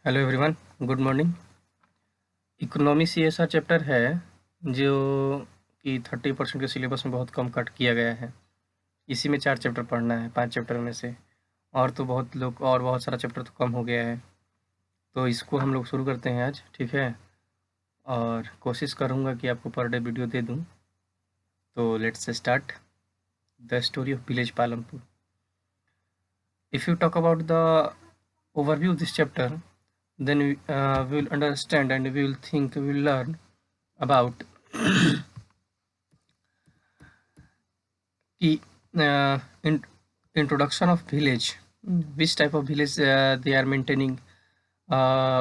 Hello everyone, good morning. Economy CSR chapter है जो कि 30% के सिलेबस में बहुत कम कट किया गया है। इसी में 4 चैप्टर पढ़ना है 5 चैप्टर में से। और तो बहुत सारा चैप्टर तो कम हो गया है, तो इसको हम लोग शुरू करते हैं आज, ठीक है। और कोशिश करूँगा कि आपको पर डे वीडियो दे दूँ। तो let's start the story of village Palampur. If you talk about the overview of this chapter, then we will understand and we will learn about the introduction of village, which type of village they are maintaining,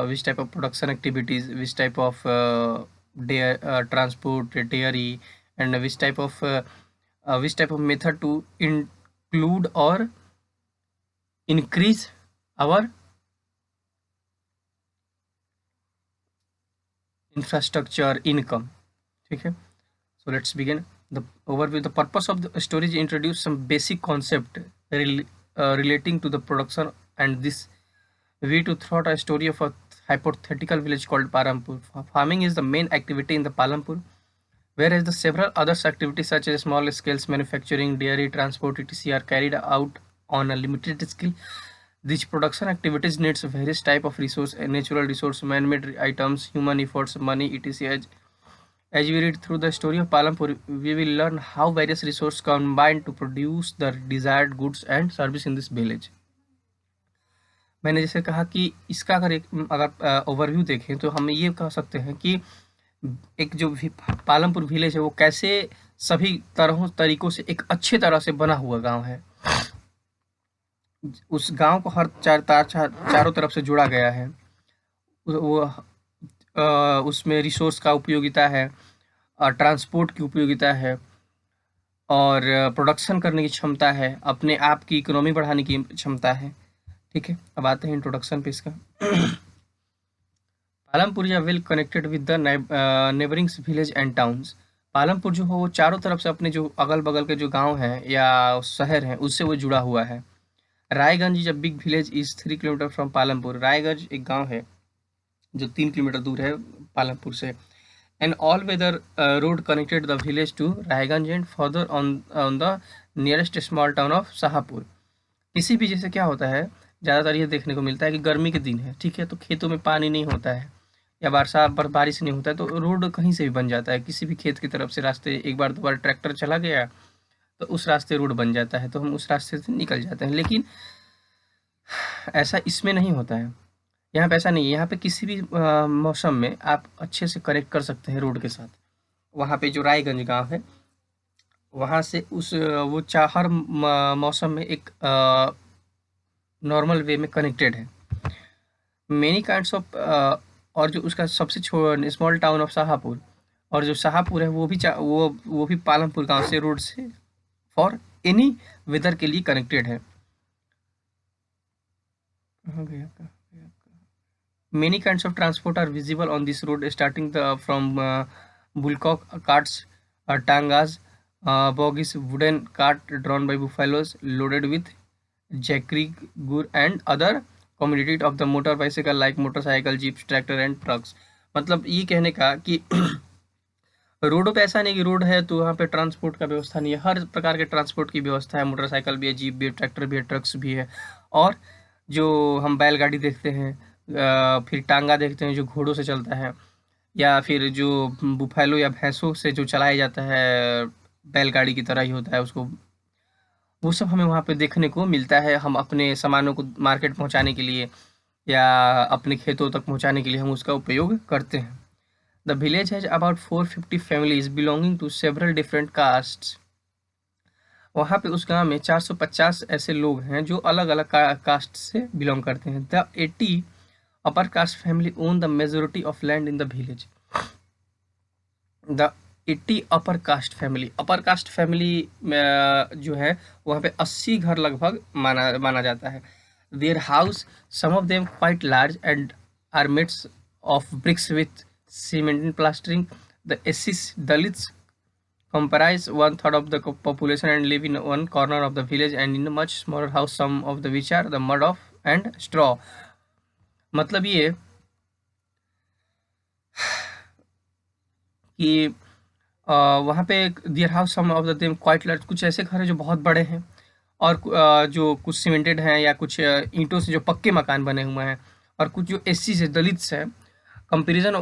which type of production activities, which type of transport, dairy, and which type of method to include or increase our infrastructure income, ठीक है। So let's begin the overview. The purpose of the story is introduce some basic concept relating to the production, and this way to thought a story of a hypothetical village called Parampur. Farming is the main activity in the Parampur, whereas the several other activities such as small scale manufacturing, dairy, transport, etc. are carried out on a limited scale. These production activities needs various type of resource, natural resource, man-made items, human efforts, money, etc. As we read through the story of Palampur, we will learn how various resources combine to produce the desired goods and service in this village. मैंने जैसे कहा कि इसका अगर overview देखें तो हम ये कह सकते हैं कि एक जो पालमपुर विलेज है वो कैसे सभी तरीकों से एक अच्छे तरह से बना हुआ गांव है। उस गांव को हर चारों तरफ से जोड़ा गया है। वो उसमें रिसोर्स का उपयोगिता है, ट्रांसपोर्ट की उपयोगिता है, और प्रोडक्शन करने की क्षमता है, अपने आप की इकोनॉमी बढ़ाने की क्षमता है, ठीक है। अब आते हैं इंट्रोडक्शन पे इसका। पालमपुर या well connected with the neighbouring village and towns. Palampur जो हो वो चारों तरफ से अपने जो अगल बगल के जो गांव हैं या शहर हैं उससे वो जुड़ा हुआ है। Raiganj is a big village is 3 kilometre from Palampur. Raiganj एक गांव है जो 3 किलोमीटर दूर है पालमपुर से। An all-weather road connected the village to Raiganj and further on the nearest small town of Sahapur. इसी वजह से क्या होता है, ज़्यादातर ये देखने को मिलता है कि गर्मी के दिन है, ठीक है, तो खेतों में पानी नहीं होता है या बारिश नहीं होता है, तो रोड कहीं से भी बन जाता है। किसी भी खेत की तरफ से रास्ते एक बार 2 बार ट्रैक्टर चला गया तो उस रास्ते रोड बन जाता है, तो हम उस रास्ते से निकल जाते हैं। लेकिन ऐसा इसमें नहीं होता है, यहाँ पे ऐसा नहीं है। यहाँ पे किसी भी मौसम में आप अच्छे से कनेक्ट कर सकते हैं रोड के साथ। वहाँ पे जो रायगंज गांव है वहाँ से वो हर मौसम में एक नॉर्मल वे में कनेक्टेड है। मेनी काइंड्स ऑफ और जो उसका सबसे स्मॉल टाउन ऑफ शाहपुर, और जो शाहपुर है वो भी पालमपुर गांव से रोड से फॉर एनी वेदर के लिए कनेक्टेड है। Many kinds of transport are visible on this road, starting from bullock carts, tangas, bogies, wooden cart drawn by buffaloes loaded with jackery, gur and other commodity of the motor bicycle like motorcycle, jeeps, tractor and trucks। मतलब ये कहने का कि रोडों पे ऐसा नहीं कि रोड है तो वहाँ पे ट्रांसपोर्ट का व्यवस्था नहीं है। हर प्रकार के ट्रांसपोर्ट की व्यवस्था है, मोटरसाइकिल भी है, जीप भी है, ट्रैक्टर भी है, ट्रक्स भी है। और जो हम बैलगाड़ी देखते हैं, फिर टांगा देखते हैं जो घोड़ों से चलता है, या फिर जो बुफैलो या भैंसों से जो चलाया जाता है बैलगाड़ी की तरह ही होता है उसको, वो सब हमें वहाँ पे देखने को मिलता है। हम अपने सामानों को मार्केट पहुँचाने के लिए या अपने खेतों तक पहुँचाने के लिए हम उसका उपयोग करते हैं। The village has about 450 families belonging to several different castes. वहाँ पे उस गांव में 450 ऐसे लोग हैं जो अलग अलग कास्ट से बिलोंग करते हैं। The 80 upper caste family own the majority of land in the village. The 80 upper caste family जो है वहाँ पे 80 घर लगभग माना जाता है। Their house some of them quite large and are mades of bricks with cement and plastering. The SCs Dalits comprise 1/3 of the population and live in one corner of the village and in a much smaller house, some of the which are the mud of and straw. मतलब ये कि वहाँ पे there have some of the them quite large, कुछ ऐसे घर हैं जो बहुत बड़े हैं, और जो कुछ सीमेंटेड हैं या कुछ ईंटों से जो पक्के मकान बने हुए हैं, और कुछ जो एससी से दलित है। कंपेरिजन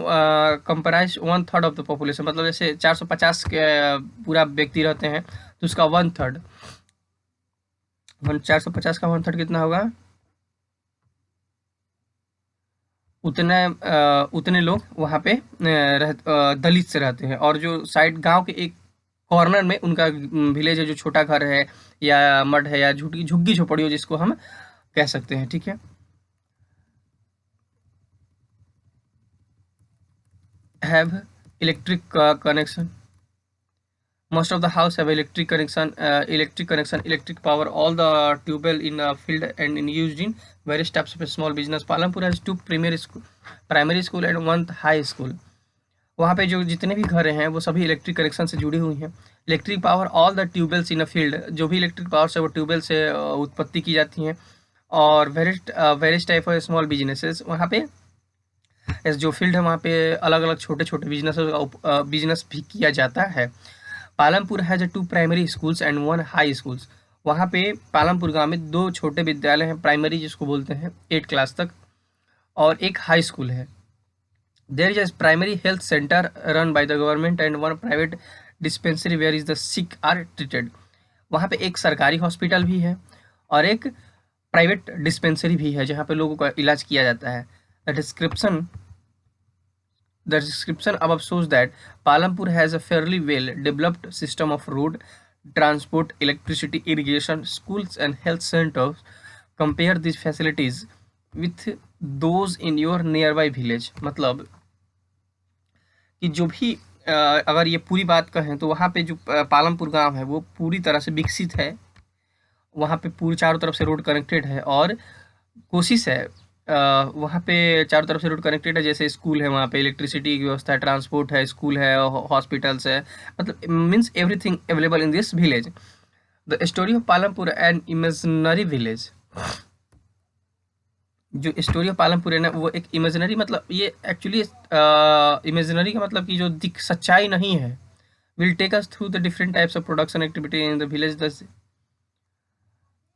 कंपराइज 1/3 ऑफ द पॉपुलेशन, मतलब जैसे 450 के पूरा व्यक्ति रहते हैं तो उसका 1/3, 450 का 1/3 कितना होगा? उतने लोग वहाँ पे दलित से रहते हैं, और जो साइड गांव के एक कॉर्नर में उनका विलेज है, जो छोटा घर है या मठ है या झुग्गी झुग्गी झोपड़ी हो जिसको हम कह सकते हैं, ठीक है। Have electric connection, most of the house have electric power, all the tubewell in a field and in used in various types of small business. Palampur has 2 primary school and 1 high school. वहाँ पे जो जितने भी घर हैं वो सभी electric connection से जुड़ी हुई हैं। Electric power all the tube wells in a field, जो भी इलेक्ट्रिक पावर से वो ट्यूबवेल से उत्पत्ति की जाती हैं। और various type of small businesses, वहाँ पे जो फील्ड है वहाँ पे अलग अलग छोटे छोटे बिजनेस भी किया जाता है। Palampur has 2 primary schools and 1 high schools. वहाँ पे पालमपुर गांव में 2 छोटे विद्यालय हैं, प्राइमरी जिसको बोलते हैं 8 क्लास तक, और एक हाई स्कूल है। There is a primary health centre run by the government and 1 private dispensary where is the sick are treated. वहाँ पे एक सरकारी हॉस्पिटल भी है और एक प्राइवेट डिस्पेंसरी भी है जहाँ पे लोगों का इलाज किया जाता है। The description above shows that Palampur has a fairly well developed system of road, transport, electricity, irrigation, schools and health centers. Compare these facilities with those in your nearby village. मतलब कि जो भी अगर ये पूरी बात कहें तो वहाँ पे जो पालमपुर गांव है वो पूरी तरह से विकसित है। वहाँ पे पूरी चारों तरफ से रोड कनेक्टेड है, और कोशिश है वहाँ पे चारों तरफ से रोड कनेक्टेड है, जैसे स्कूल है, वहाँ पे इलेक्ट्रिसिटी की व्यवस्था है, ट्रांसपोर्ट है, स्कूल है, हॉस्पिटल्स है, मतलब means everything available in this village. The story of Palampur and imaginary village, जो स्टोरी ऑफ पालमपुर है ना वो एक इमेजिनरी, मतलब ये एक्चुअली इमेजिनरी का मतलब कि जो दिख सच्चाई नहीं है। Will take us through the different types of production activity in the village. Thus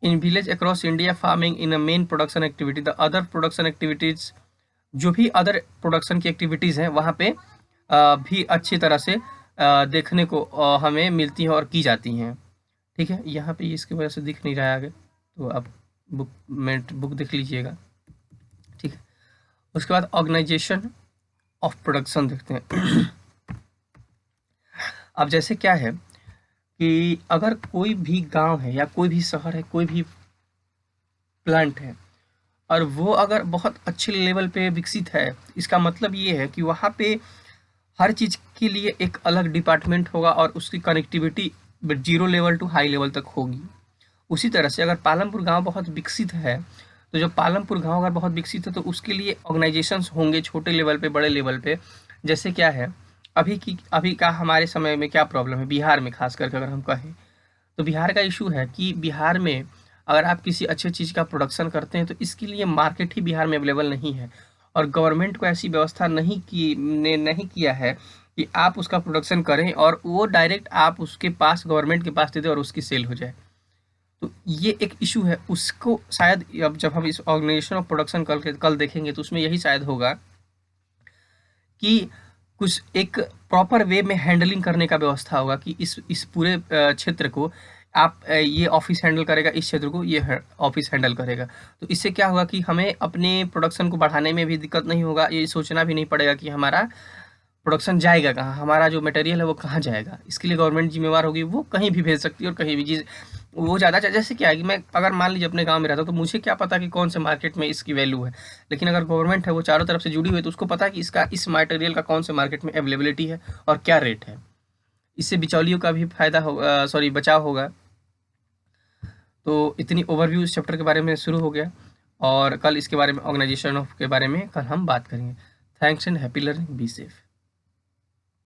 in village across India farming in a main production activity, the other production activities, जो भी अदर प्रोडक्शन की एक्टिविटीज़ हैं वहाँ पे भी अच्छी तरह से देखने को हमें मिलती हैं और की जाती हैं, ठीक है। यहाँ पे इसकी वजह से दिख नहीं रहा है आगे, तो आप बुक देख लीजिएगा, ठीक है। उसके बाद ऑर्गेनाइजेशन ऑफ प्रोडक्शन देखते हैं। अब जैसे क्या है कि अगर कोई भी गांव है या कोई भी शहर है, कोई भी प्लांट है, और वो अगर बहुत अच्छे लेवल पे विकसित है, इसका मतलब ये है कि वहाँ पे हर चीज़ के लिए एक अलग डिपार्टमेंट होगा और उसकी connectivity 0 level to high level तक होगी। उसी तरह से अगर पालमपुर गांव बहुत विकसित है, तो जब पालमपुर गांव अगर बहुत विकसित है तो उसके लिए ऑर्गेनाइजेशंस होंगे छोटे लेवल पे, बड़े लेवल पे। जैसे क्या है, अभी का हमारे समय में क्या प्रॉब्लम है बिहार में, खास करके अगर हम कहें तो बिहार का इशू है कि बिहार में अगर आप किसी अच्छे चीज़ का प्रोडक्शन करते हैं तो इसके लिए मार्केट ही बिहार में अवेलेबल नहीं है, और गवर्नमेंट को ऐसी व्यवस्था नहीं किया है कि आप उसका प्रोडक्शन करें और वो डायरेक्ट आप उसके पास गवर्नमेंट के पास दे दें और उसकी सेल हो जाए। तो ये एक इशू है, उसको शायद अब जब हम इस ऑर्गेनाइजेशन ऑफ प्रोडक्शन कल देखेंगे तो उसमें यही शायद होगा कि कुछ एक प्रॉपर वे में हैंडलिंग करने का व्यवस्था होगा कि इस पूरे क्षेत्र को आप ये ऑफिस हैंडल करेगा, इस क्षेत्र को ये ऑफिस हैंडल करेगा। तो इससे क्या होगा कि हमें अपने प्रोडक्शन को बढ़ाने में भी दिक्कत नहीं होगा, ये सोचना भी नहीं पड़ेगा कि हमारा प्रोडक्शन जाएगा कहाँ, हमारा जो मटेरियल है वो कहाँ जाएगा। इसके लिए गवर्नमेंट जिम्मेवार होगी, वो कहीं भी भेज सकती है और कहीं भी चीज़ वो ज़्यादा जैसे क्या है कि मैं अगर मान लीजिए अपने गांव में रहता तो मुझे क्या पता कि कौन से मार्केट में इसकी वैल्यू है, लेकिन अगर गवर्नमेंट है वो चारों तरफ से जुड़ी हुई है तो उसको पता है कि इस मटेरियल का कौन से मार्केट में अवेलेबिलिटी है और क्या रेट है। इससे बिचौलियों का भी फायदा होगा, सॉरी बचाव होगा। तो इतनी ओवरव्यू इस चैप्टर के बारे में शुरू हो गया, और कल इसके बारे में ऑर्गेनाइजेशन ऑफ के बारे में कल हम बात करेंगे। Thanks and happy learning, be safe.